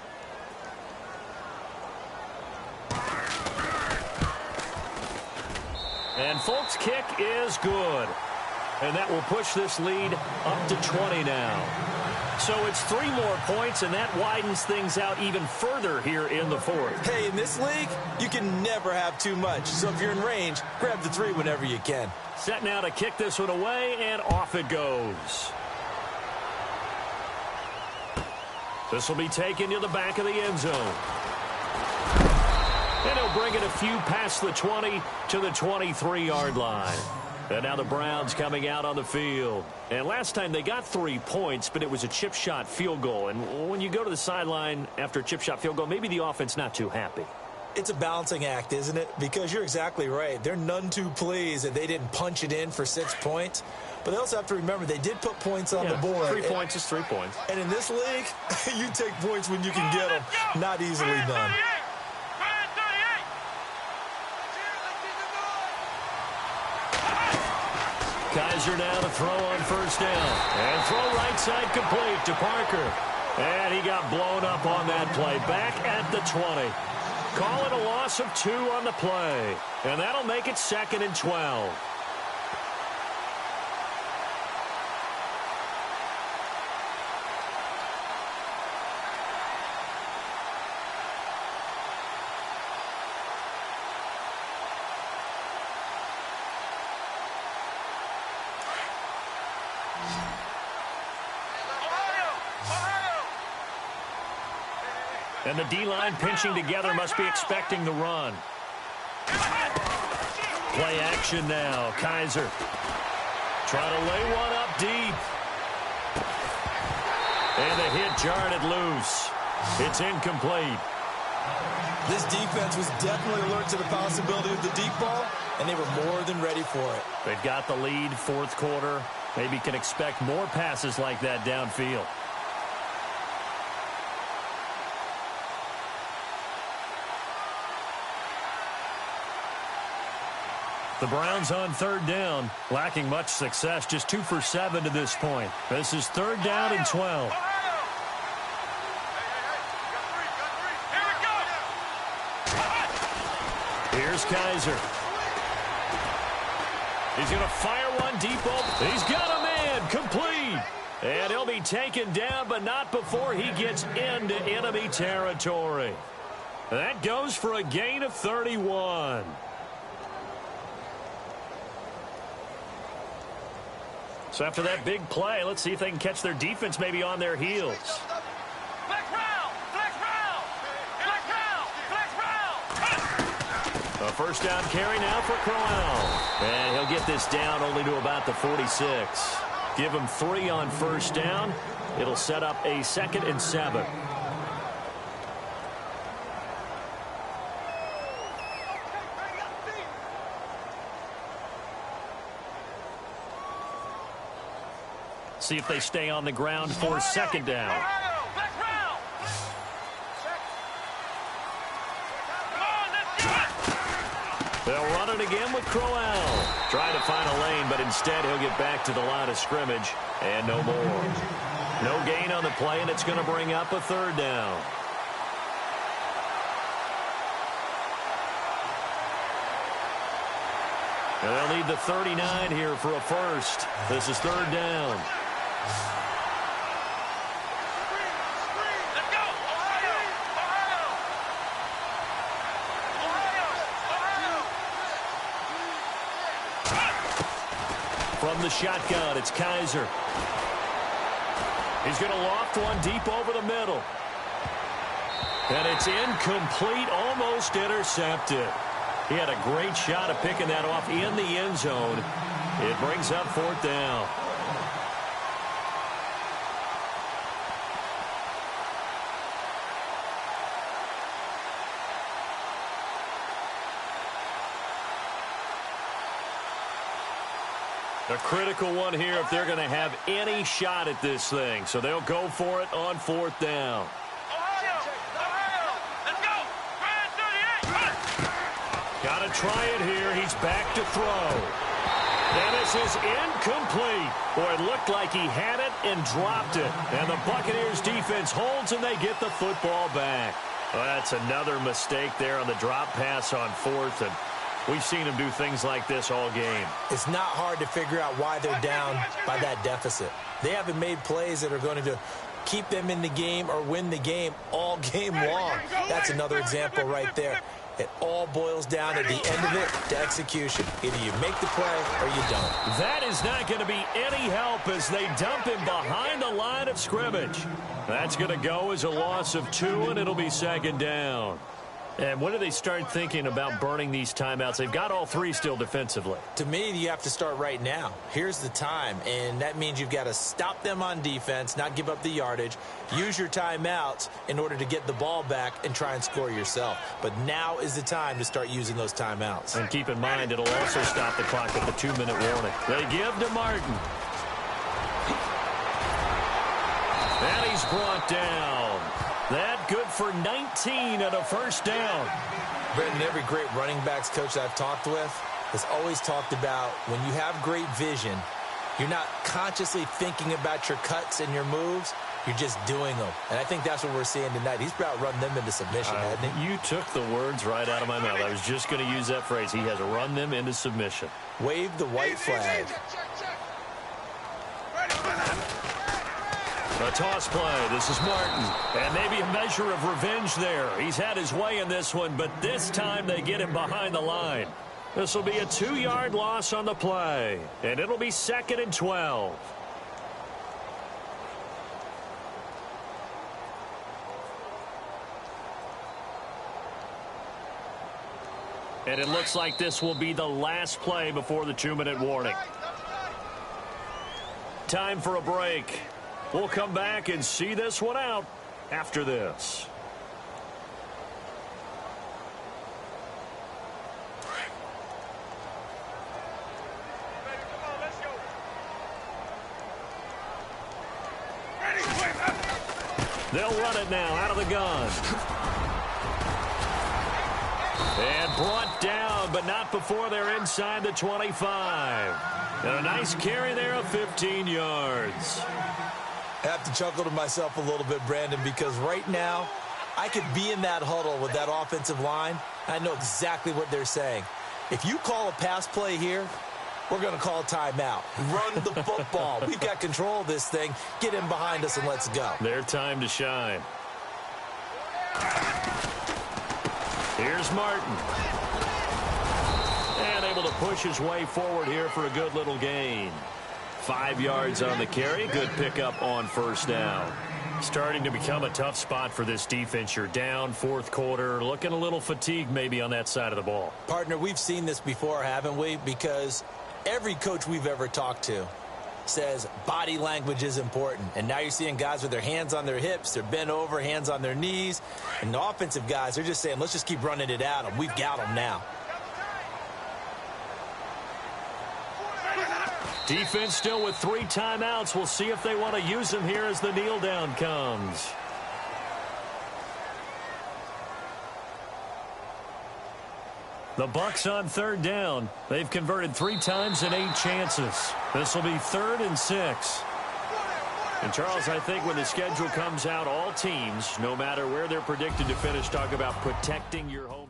And Folk's kick is good. And that will push this lead up to 20 now. So it's 3 more points, and that widens things out even further here in the 4th. Hey, in this league, you can never have too much. So if you're in range, grab the 3 whenever you can. Set now to kick this one away, and off it goes. This will be taken to the back of the end zone. And he'll bring it a few past the 20 to the 23-yard line. And now the Browns coming out on the field. And last time they got 3 points, but it was a chip shot field goal. And when you go to the sideline after a chip shot field goal, maybe the offense not too happy. It's a balancing act, isn't it? Because you're exactly right. They're none too pleased that they didn't punch it in for 6 points. But they also have to remember they did put points on the board. 3 points is 3 points. And in this league, you take points when you can get them. Not easily done. Kaiser now to throw on 1st down. And throw right side complete to Parker. And he got blown up on that play. Back at the 20. Call it a loss of 2 on the play. And that'll make it 2nd and 12. And the D-line pinching together must be expecting the run. Play action now. Kaiser trying to lay one up deep. And the hit jarred it loose. It's incomplete. This defense was definitely alert to the possibility of the deep ball, and they were more than ready for it. They've got the lead, 4th quarter. Maybe can expect more passes like that downfield. The Browns on third down, lacking much success, just 2 for 7 to this point. This is third down and 12. Here's Kaiser. He's going to fire one deep open. He's got a man, complete. And he'll be taken down, but not before he gets into enemy territory. That goes for a gain of 31. So after that big play, let's see if they can catch their defense maybe on their heels. A first down carry now for Crowell. And he'll get this down only to about the 46. Give him 3 on first down. It'll set up a 2nd and 7. See if they stay on the ground for 2nd down. They'll run it again with Crowell. Trying to find a lane, but instead he'll get back to the line of scrimmage. And no more. No gain on the play, and it's going to bring up a 3rd down. And they'll need the 39 here for a first. This is 3rd down. From the shotgun, it's Kaiser. He's going to loft one deep over the middle. And it's incomplete, almost intercepted. He had a great shot at picking that off in the end zone. It brings up 4th down. A critical one here if they're going to have any shot at this thing. So they'll go for it on 4th down. Got to try it here. He's back to throw. And this is incomplete. Boy, it looked like he had it and dropped it. And the Buccaneers defense holds and they get the football back. Well, that's another mistake there on the drop pass on 4th. And we've seen him do things like this all game. It's not hard to figure out why they're down by that deficit. They haven't made plays that are going to keep them in the game or win the game all game long. That's another example right there. It all boils down at the end of it to execution. Either you make the play or you don't. That is not going to be any help as they dump him behind the line of scrimmage. That's going to go as a loss of 2, and it'll be 2nd down. And when do they start thinking about burning these timeouts? They've got all 3 still defensively. To me, you have to start right now. Here's the time, and that means you've got to stop them on defense, not give up the yardage, use your timeouts in order to get the ball back and try and score yourself. But now is the time to start using those timeouts. And keep in mind, it'll also stop the clock at the 2-minute warning. They give to Martin. And he's brought down. That good for 19 and a first down. Brenton, every great running backs coach I've talked with has always talked about when you have great vision, you're not consciously thinking about your cuts and your moves. You're just doing them. And I think that's what we're seeing tonight. He's about run them into submission, hasn't he? You took the words right out of my mouth. I was just going to use that phrase. He has run them into submission. Wave the white flag. A toss play. This is Martin. And maybe a measure of revenge there. He's had his way in this one, but this time they get him behind the line. This will be a 2-yard loss on the play. And it'll be 2nd and 12. And it looks like this will be the last play before the 2-minute warning. Time for a break. We'll come back and see this one out after this. They'll run it now out of the gun. And brought down, but not before they're inside the 25. And a nice carry there of 15 yards. I have to chuckle to myself a little bit, Brandon, because right now I could be in that huddle with that offensive line. I know exactly what they're saying. If you call a pass play here, we're going to call a timeout. Run the football. We've got control of this thing. Get in behind us and let's go. Their time to shine. Here's Martin. And able to push his way forward here for a good little gain. 5 yards on the carry. Good pickup on first down. Starting to become a tough spot for this defense. You're down fourth quarter. Looking a little fatigued maybe on that side of the ball. Partner, we've seen this before, haven't we? Because every coach we've ever talked to says body language is important. And now you're seeing guys with their hands on their hips, they're bent over, hands on their knees. And the offensive guys, they're just saying, let's just keep running it at them. We've got them now. Defense still with 3 timeouts. We'll see if they want to use them here as the kneel down comes. The Bucs on third down. They've converted 3 times in 8 chances. This will be 3rd and 6. And, Charles, I think when the schedule comes out, all teams, no matter where they're predicted to finish, talk about protecting your home.